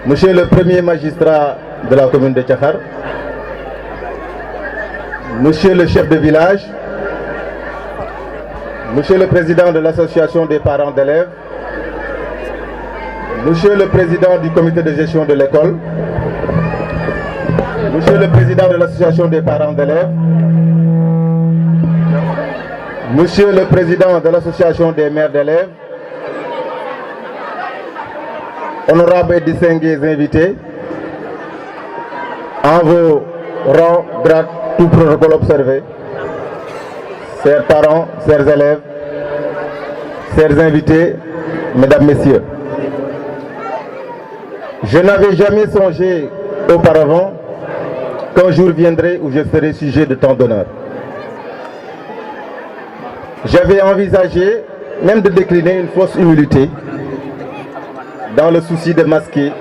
Monsieur le premier magistrat de la commune de Tchakhar, Monsieur le chef de village, Monsieur le président de l'association des parents d'élèves, Monsieur le président du comité de gestion de l'école, Monsieur le président de l'association des parents d'élèves, Monsieur le président de l'association des mères d'élèves, honorables et distingués invités, en vos rangs, grades, tout protocole observé, chers parents, chers élèves, chers invités, mesdames, messieurs. Je n'avais jamais songé auparavant qu'un jour viendrait où je serai sujet de tant d'honneur. J'avais envisagé même de décliner une fausse humilité dans le souci de masquer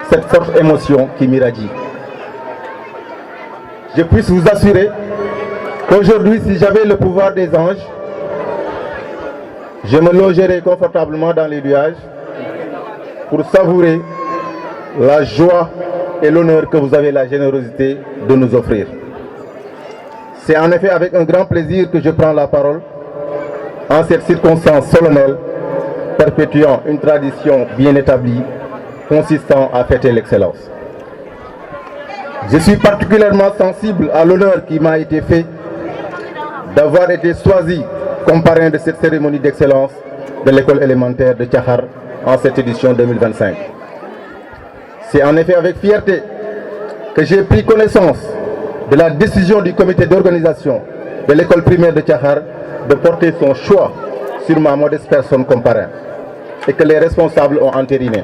cette forte émotion qui m'irradie. Je puisse vous assurer qu'aujourd'hui, si j'avais le pouvoir des anges, je me logerais confortablement dans les nuages pour savourer la joie et l'honneur que vous avez la générosité de nous offrir. C'est en effet avec un grand plaisir que je prends la parole en cette circonstance solennelle, perpétuant une tradition bien établie consistant à fêter l'excellence. Je suis particulièrement sensible à l'honneur qui m'a été fait d'avoir été choisi comme parrain de cette cérémonie d'excellence de l'école élémentaire de Tchakhar en cette édition 2025. C'est en effet avec fierté que j'ai pris connaissance de la décision du comité d'organisation de l'école primaire de Tchakhar de porter son choix sur ma modeste personne comme parrain et que les responsables ont entériné.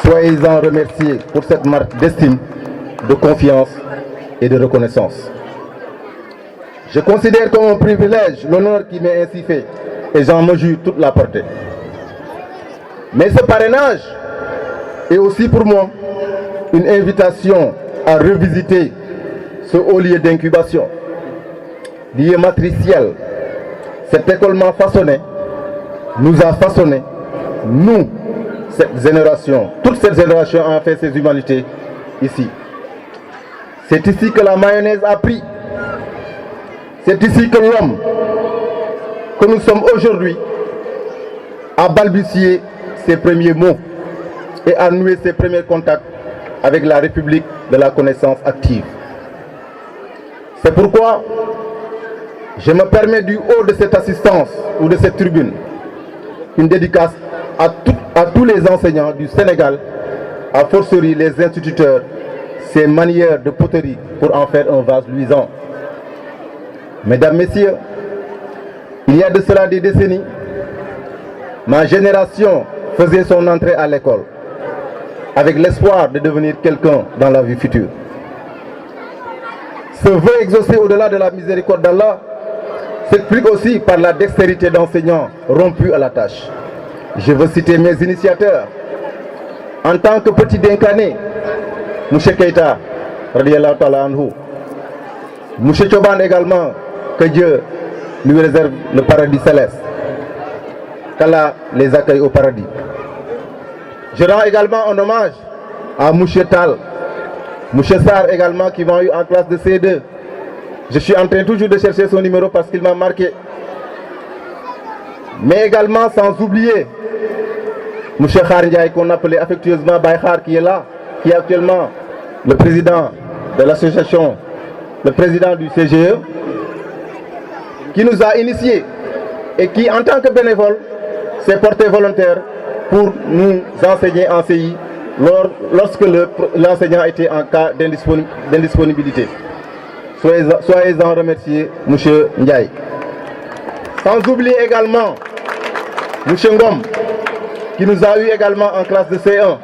Soyez-en remerciés pour cette marque d'estime, de confiance et de reconnaissance. Je considère comme un privilège l'honneur qui m'est ainsi fait et j'en mesure toute la portée. Mais ce parrainage est aussi pour moi une invitation à revisiter ce haut lieu d'incubation, lieu matriciel. Cette école m'a façonné, nous a façonné, nous, cette génération, toute cette génération a fait ses humanités ici. C'est ici que la mayonnaise a pris. C'est ici que l'homme, que nous sommes aujourd'hui, a balbutié ses premiers mots et a noué ses premiers contacts avec la République de la connaissance active. C'est pourquoi je me permets du haut de cette assistance ou de cette tribune une dédicace à tous les enseignants du Sénégal, à fortiori les instituteurs, ces manières de poterie pour en faire un vase luisant. Mesdames, Messieurs, il y a de cela des décennies, ma génération faisait son entrée à l'école avec l'espoir de devenir quelqu'un dans la vie future. Ce vœu exaucé au-delà de la miséricorde d'Allah s'explique aussi par la dextérité d'enseignants rompus à la tâche. Je veux citer mes initiateurs. En tant que petit déncané, M. Keïta, radiallahu ta'ala anhu, M. Choban également, que Dieu lui réserve le paradis céleste, qu'Allah les accueille au paradis. Je rends également un hommage à M. Tal, M. Sarr également qui m'ont eu en classe de C2. Je suis en train toujours de chercher son numéro parce qu'il m'a marqué. Mais également sans oublier M. Khar Ndiaye qu'on appelait affectueusement Baïkhar qui est là, qui est actuellement le président de l'association, le président du CGE, qui nous a initiés et qui en tant que bénévole s'est porté volontaire pour nous enseigner en CI lorsque l'enseignant était en cas d'indisponibilité. Soyez-en remerciés, M. Ndiaye. Sans oublier également M. Ngom, qui nous a eu également en classe de C1.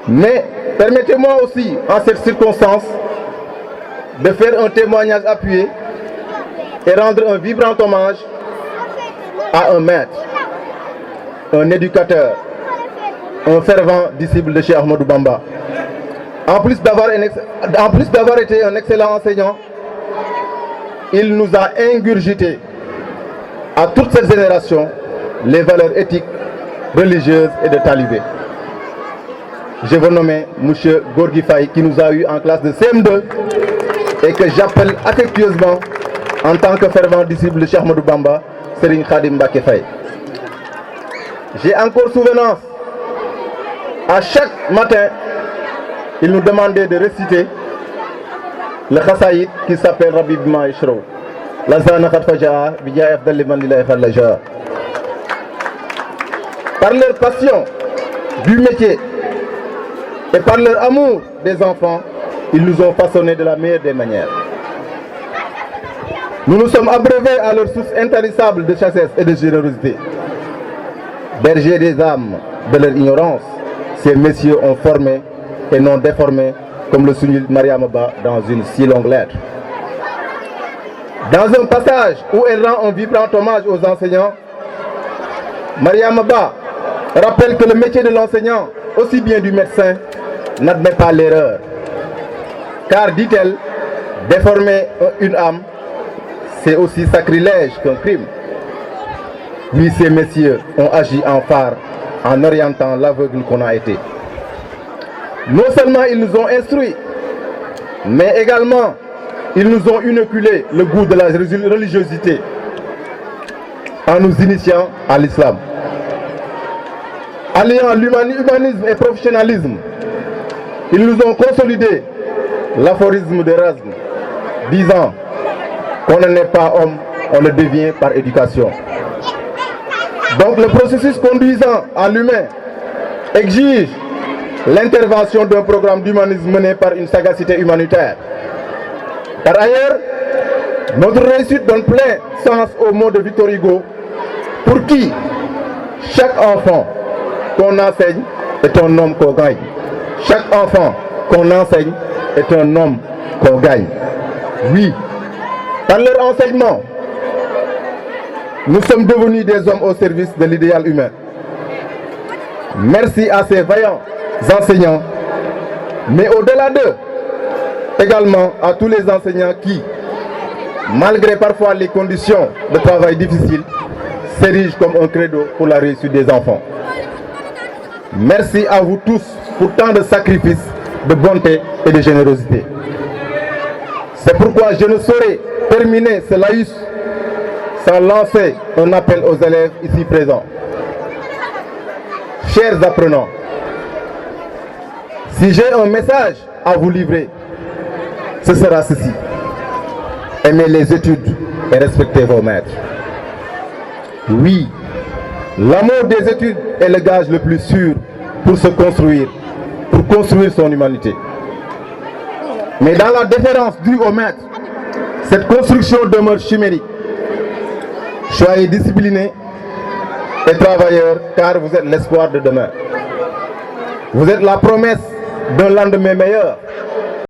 Mais permettez-moi aussi, en cette circonstance, de faire un témoignage appuyé et rendre un vibrant hommage à un maître, un éducateur, un fervent disciple de Cheikh Ahmadou Bamba. En plus d'avoir été un excellent enseignant, il nous a ingurgité à toute cette génération les valeurs éthiques religieuses et de talibés. Je veux nommer M. Gorgui Faye qui nous a eu en classe de CM2 et que j'appelle affectueusement en tant que fervent disciple de Cheikh Ahmadou Bamba, Serigne Khadim Mbacké Faye. J'ai encore souvenance, à chaque matin, il nous demandait de réciter le khassaïd qui s'appelle Rabbi Bima Ishro. La zana khat faja'a bi ja'i afdal man lillahi khallaja. Par leur passion du métier et par leur amour des enfants, ils nous ont façonnés de la meilleure des manières. Nous nous sommes abreuvés à leur source intarissable de chasteté et de générosité. Bergers des âmes de leur ignorance, ces messieurs ont formé et non déformé, comme le souligne Mariama Ba dans une si longue lettre. Dans un passage où elle rend un vibrant hommage aux enseignants, Mariama Ba rappelle que le métier de l'enseignant, aussi bien du médecin, n'admet pas l'erreur. Car, dit-elle, déformer une âme, c'est aussi sacrilège qu'un crime. Oui, ces messieurs ont agi en phare en orientant l'aveugle qu'on a été. Non seulement ils nous ont instruits, mais également ils nous ont inoculé le goût de la religiosité en nous initiant à l'islam. Alliant l'humanisme et professionnalisme, ils nous ont consolidé l'aphorisme d'Erasme, disant qu'on ne naît pas homme, on le devient par éducation. Donc le processus conduisant à l'humain exige l'intervention d'un programme d'humanisme mené par une sagacité humanitaire. Par ailleurs, notre réussite donne plein sens au mot de Victor Hugo, pour qui chaque enfant qu'on enseigne est un homme qu'on gagne. Chaque enfant qu'on enseigne est un homme qu'on gagne. Oui, par leur enseignement, nous sommes devenus des hommes au service de l'idéal humain. Merci à ces vaillants enseignants, mais au-delà d'eux, également à tous les enseignants qui, malgré parfois les conditions de travail difficiles, s'érigent comme un credo pour la réussite des enfants. Merci à vous tous pour tant de sacrifices, de bonté et de générosité. C'est pourquoi je ne saurais terminer ce laïus sans lancer un appel aux élèves ici présents. Chers apprenants, si j'ai un message à vous livrer, ce sera ceci. Aimez les études et respectez vos maîtres. Oui, l'amour des études est le gage le plus sûr pour se construire, pour construire son humanité. Mais dans la déférence due au maître, cette construction demeure chimérique. Soyez disciplinés et travailleurs, car vous êtes l'espoir de demain. Vous êtes la promesse d'un lendemain meilleur.